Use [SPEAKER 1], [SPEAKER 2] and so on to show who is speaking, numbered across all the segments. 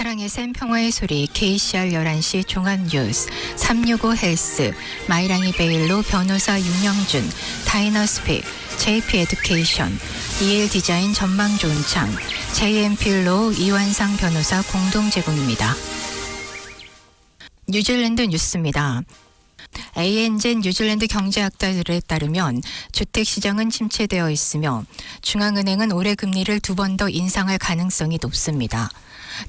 [SPEAKER 1] 사랑의 샘 평화의 소리 KCR 11시 종합뉴스 365 헬스 마이랑이 베일로 변호사 윤영준 다이너스픽 JP 에듀케이션 EL 디자인 전망 좋은 창 JM필로 이완상 변호사 공동 제공입니다. 뉴질랜드 뉴스입니다. ANZ 뉴질랜드 경제학자들에 따르면 주택시장은 침체되어 있으며 중앙은행은 올해 금리를 2번 더 인상할 가능성이 높습니다.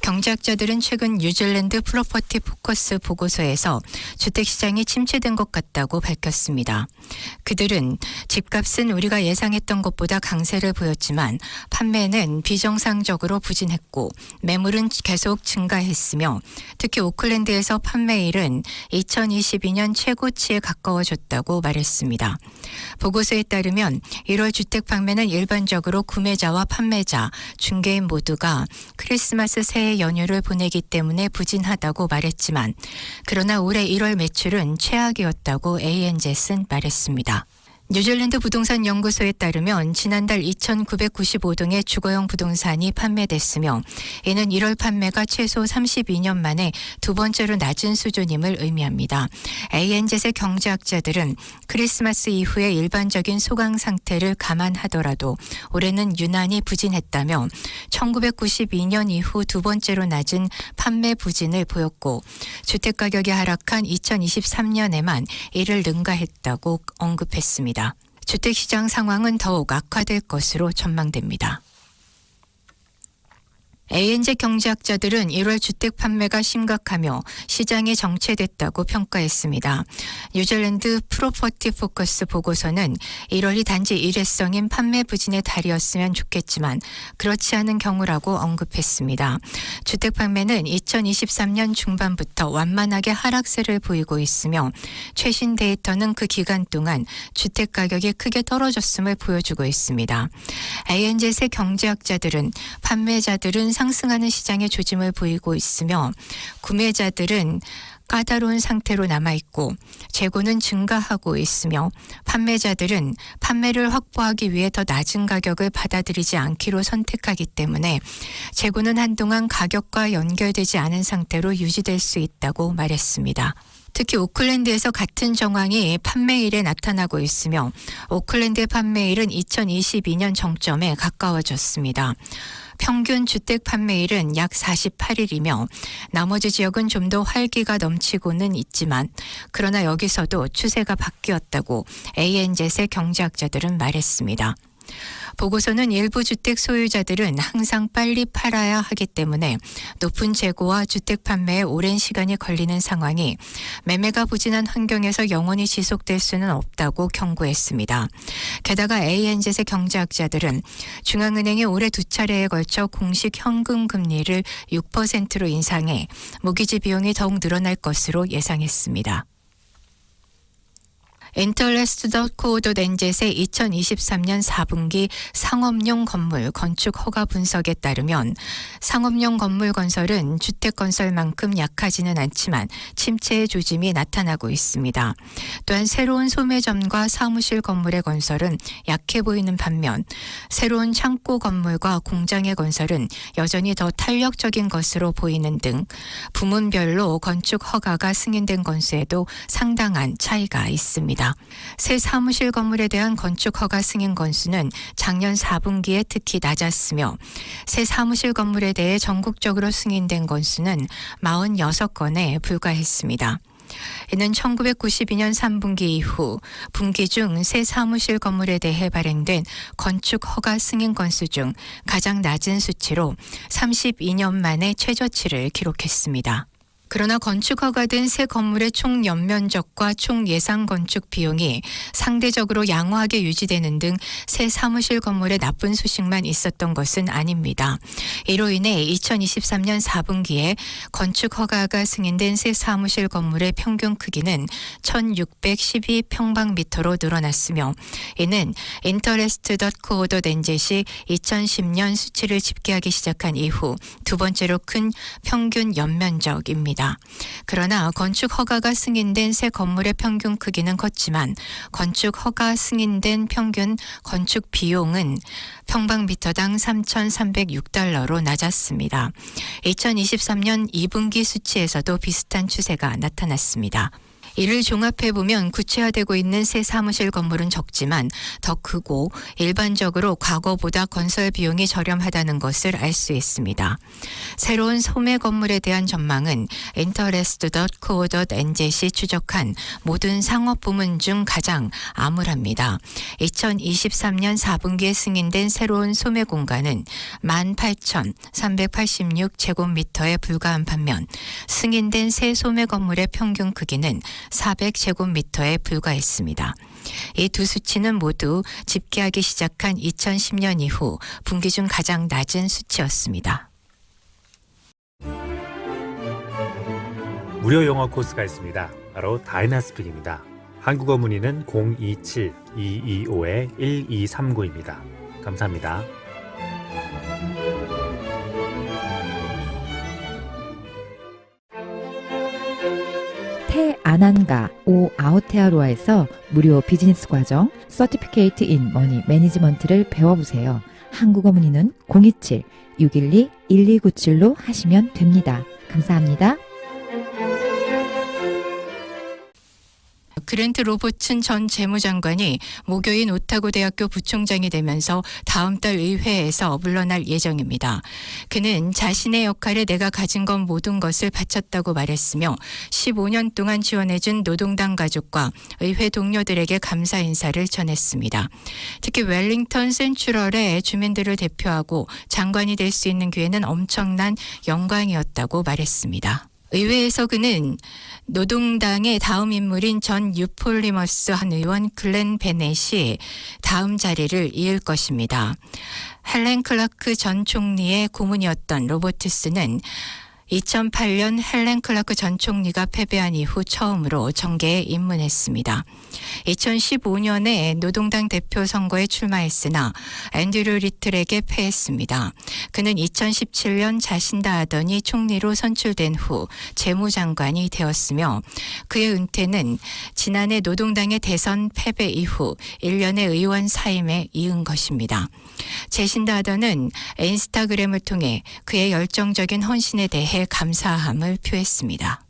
[SPEAKER 1] 경제학자들은 최근 뉴질랜드 프로퍼티 포커스 보고서에서 주택시장이 침체된 것 같다고 밝혔습니다. 그들은 집값은 우리가 예상했던 것보다 강세를 보였지만 판매는 비정상적으로 부진했고 매물은 계속 증가했으며 특히 오클랜드에서 판매일은 2022년 최고치에 가까워졌다고 말했습니다. 보고서에 따르면 1월 주택 판매는 일반적으로 구매자와 판매자, 중개인 모두가 크리스마스 새해 연휴를 보내기 때문에 부진하다고 말했지만 그러나 올해 1월 매출은 최악이었다고 ANZ는 말했습니다. 뉴질랜드 부동산 연구소에 따르면 지난달 2,995동의 주거용 부동산이 판매됐으며 이는 1월 판매가 최소 32년 만에 두 번째로 낮은 수준임을 의미합니다. ANZ의 경제학자들은 크리스마스 이후의 일반적인 소강 상태를 감안하더라도 올해는 유난히 부진했다며 1992년 이후 두 번째로 낮은 판매 부진을 보였고 주택가격이 하락한 2023년에만 이를 능가했다고 언급했습니다. 주택시장 상황은 더욱 악화될 것으로 전망됩니다. ANZ 경제학자들은 1월 주택 판매가 심각하며 시장이 정체됐다고 평가했습니다. 뉴질랜드 프로퍼티 포커스 보고서는 1월이 단지 일회성인 판매 부진의 달이었으면 좋겠지만 그렇지 않은 경우라고 언급했습니다. 주택 판매는 2023년 중반부터 완만하게 하락세를 보이고 있으며 최신 데이터는 그 기간 동안 주택 가격이 크게 떨어졌음을 보여주고 있습니다. ANZ의 경제학자들은 판매자들은 상승하는 시장의 조짐을 보이고 있으며 구매자들은 까다로운 상태로 남아있고 재고는 증가하고 있으며 판매자들은 판매를 확보하기 위해 더 낮은 가격을 받아들이지 않기로 선택하기 때문에 재고는 한동안 가격과 연결되지 않은 상태로 유지될 수 있다고 말했습니다. 특히 오클랜드에서 같은 정황이 판매일에 나타나고 있으며 오클랜드의 판매일은 2022년 정점에 가까워졌습니다. 평균 주택 판매일은 약 48일이며 나머지 지역은 좀 더 활기가 넘치고는 있지만 그러나 여기서도 추세가 바뀌었다고 ANZ의 경제학자들은 말했습니다. 보고서는 일부 주택 소유자들은 항상 빨리 팔아야 하기 때문에 높은 재고와 주택 판매에 오랜 시간이 걸리는 상황이 매매가 부진한 환경에서 영원히 지속될 수는 없다고 경고했습니다. 게다가 ANZ의 경제학자들은 중앙은행이 올해 두 차례에 걸쳐 공식 현금 금리를 6%로 인상해 모기지 비용이 더욱 늘어날 것으로 예상했습니다. 인터레스트.co.nz의 2023년 4분기 상업용 건물 건축 허가 분석에 따르면 상업용 건물 건설은 주택 건설만큼 약하지는 않지만 침체의 조짐이 나타나고 있습니다. 또한 새로운 소매점과 사무실 건물의 건설은 약해 보이는 반면 새로운 창고 건물과 공장의 건설은 여전히 더 탄력적인 것으로 보이는 등 부문별로 건축 허가가 승인된 건수에도 상당한 차이가 있습니다. 새 사무실 건물에 대한 건축 허가 승인 건수는 작년 4분기에 특히 낮았으며 새 사무실 건물에 대해 전국적으로 승인된 건수는 46건에 불과했습니다. 이는 1992년 3분기 이후 분기 중 새 사무실 건물에 대해 발행된 건축 허가 승인 건수 중 가장 낮은 수치로 32년 만에 최저치를 기록했습니다. 그러나 건축 허가된 새 건물의 총 연면적과 총 예상 건축 비용이 상대적으로 양호하게 유지되는 등 새 사무실 건물의 나쁜 소식만 있었던 것은 아닙니다. 이로 인해 2023년 4분기에 건축 허가가 승인된 새 사무실 건물의 평균 크기는 1,612평방미터로 늘어났으며 이는 interest.co.nz이 2010년 수치를 집계하기 시작한 이후 두 번째로 큰 평균 연면적입니다. 있습니다. 그러나 건축 허가가 승인된 새 건물의 평균 크기는 컸지만 건축 허가 승인된 평균 건축 비용은 평방미터당 3,306달러로 낮았습니다. 2023년 2분기 수치에서도 비슷한 추세가 나타났습니다. 이를 종합해보면 구체화되고 있는 새 사무실 건물은 적지만 더 크고 일반적으로 과거보다 건설 비용이 저렴하다는 것을 알 수 있습니다. 새로운 소매 건물에 대한 전망은 interest.co.nz이 추적한 모든 상업 부문 중 가장 암울합니다. 2023년 4분기에 승인된 새로운 소매 공간은 18,386제곱미터에 불과한 반면 승인된 새 소매 건물의 평균 크기는 400제곱미터에 불과했습니다. 이 두 수치는 모두 집계하기 시작한 2010년 이후 분기 중 가장 낮은 수치였습니다.
[SPEAKER 2] 무료 영어 코스가 있습니다. 바로 다이나스픽입니다. 한국어 문의는 027-225-1239입니다. 감사합니다.
[SPEAKER 3] 태아난가 오 아오테아로아에서 무료 비즈니스 과정 서티피케이트 인 머니 매니지먼트를 배워보세요. 한국어 문의는 027-612-1297로 하시면 됩니다. 감사합니다.
[SPEAKER 1] 그랜트 로버츠 전 재무장관이 목요일 오타고 대학교 부총장이 되면서 다음 달 의회에서 물러날 예정입니다. 그는 자신의 역할에 내가 가진 건 모든 것을 바쳤다고 말했으며 15년 동안 지원해준 노동당 가족과 의회 동료들에게 감사 인사를 전했습니다. 특히 웰링턴 센트럴의 주민들을 대표하고 장관이 될 수 있는 기회는 엄청난 영광이었다고 말했습니다. 의회에서 그는 노동당의 다음 인물인 전 유폴리머스 한 의원 글렌 베넷이 다음 자리를 이을 것입니다. 헬렌 클라크 전 총리의 고문이었던 로버트스는 2008년 헬렌 클라크 전 총리가 패배한 이후 처음으로 정계에 입문했습니다. 2015년에 노동당 대표 선거에 출마했으나 앤드류 리틀에게 패했습니다. 그는 2017년 자신다 하더니 총리로 선출된 후 재무장관이 되었으며 그의 은퇴는 지난해 노동당의 대선 패배 이후 1년의 의원 사임에 이은 것입니다. 제신다 하더는 인스타그램을 통해 그의 열정적인 헌신에 대해 감사함을 표했습니다.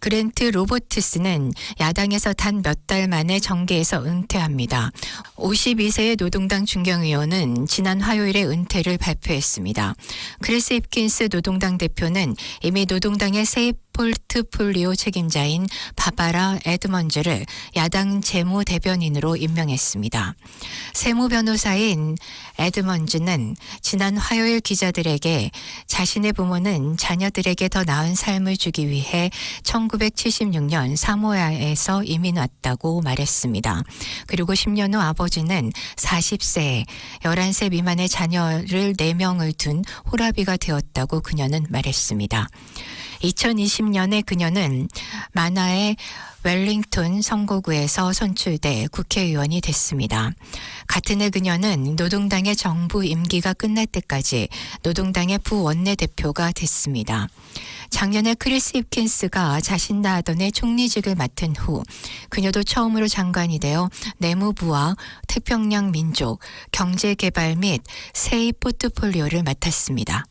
[SPEAKER 1] 그랜트 로버트스는 야당에서 단 몇 달 만에 정계에서 은퇴합니다. 52세의 노동당 중경위원은 지난 화요일에 은퇴를 발표했습니다. 크리스 힙킨스 노동당 대표는 이미 노동당의 새 포트폴리오 책임자인 바바라 에드먼즈를 야당 재무대변인으로 임명했습니다. 세무변호사인 에드먼즈는 지난 화요일 기자들에게 자신의 부모는 자녀들에게 더 나은 삶을 주기 위해 1976년 사모아에서 이민 왔다고 말했습니다. 그리고 10년 후 아버지는 40세에 11세 미만의 자녀를 4명을 둔 호라비가 되었다고 그녀는 말했습니다. 2020년에 그녀는 만화의 웰링턴 선거구에서 선출돼 국회의원이 됐습니다. 같은 해 그녀는 노동당의 정부 임기가 끝날 때까지 노동당의 부원내대표가 됐습니다. 작년에 크리스 힙킨스가 자신다 하던의 총리직을 맡은 후 그녀도 처음으로 장관이 되어 내무부와 태평양 민족, 경제개발 및 세입 포트폴리오를 맡았습니다.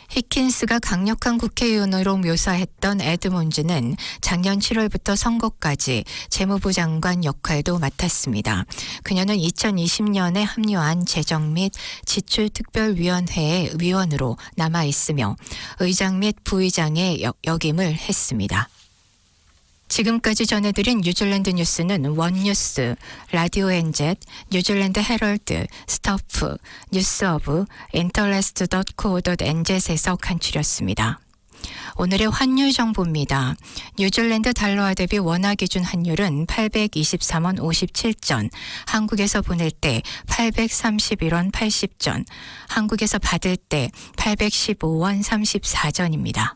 [SPEAKER 1] 히킨스가 강력한 국회의원으로 묘사했던 에드몬즈는 작년 7월부터 선거까지 재무부 장관 역할도 맡았습니다. 그녀는 2020년에 합류한 재정 및 지출특별위원회의 위원으로 남아 있으며 의장 및 부의장의 역임을 했습니다. 지금까지 전해드린 뉴질랜드 뉴스는 원뉴스, 라디오 NZ, 뉴질랜드 헤럴드, 스토프, 뉴스 오브, interest.co.nz에서 간추렸습니다. 오늘의 환율 정보입니다. 뉴질랜드 달러화 대비 원화 기준 환율은 823원 57전, 한국에서 보낼 때 831원 80전, 한국에서 받을 때 815원 34전입니다.